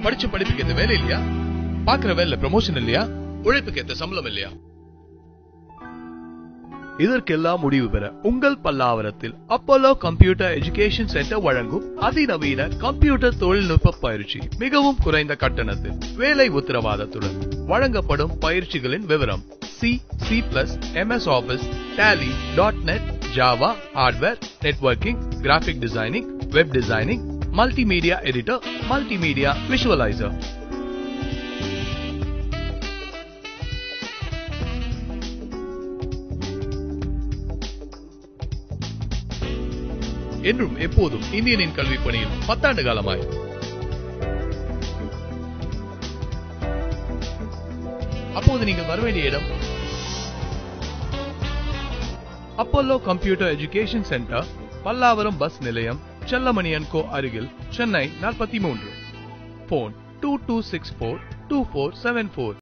படிச்ச படிப்புக்கு ஏத்த வேலை இல்லையா? பாக்குற வேலை ப்ரமோஷன் இல்லையா? உழைப்புக்கு ஏத்த சம்பளம் இல்லையா? இதற்கெல்லாம் முடிவு பெற உங்கள் பல்லாவரத்தில் அப்போலோ கம்ப்யூட்டர் எஜுகேஷன் சென்டர் வழங்கும் அதிநவீன கம்ப்யூட்டர் தொழில்நுட்ப பயிற்சி மிகவும் குறைந்த கட்டணத்தில் வேலை உத்தரவாதத்துடன் வழங்கப்படும் பயிற்சிகளின் விவரம் C, C++, MS Office, Tally, .NET, Java, Hardware, Networking, Graphic Designing, Web Designing, Multimedia Editor, Multimedia Visualizer. என்றும் எப்போதும் இந்தியனின் கல்வி பணியில் 10 ஆண்டு காலமாய் அப்போது நீங்கள் வர வேண்டிய இடம் Apollo computer education centre, Pallavaram bus நிலையம், செல்லமணி & கோ அருகில், சென்னை 43. போன் 22642474.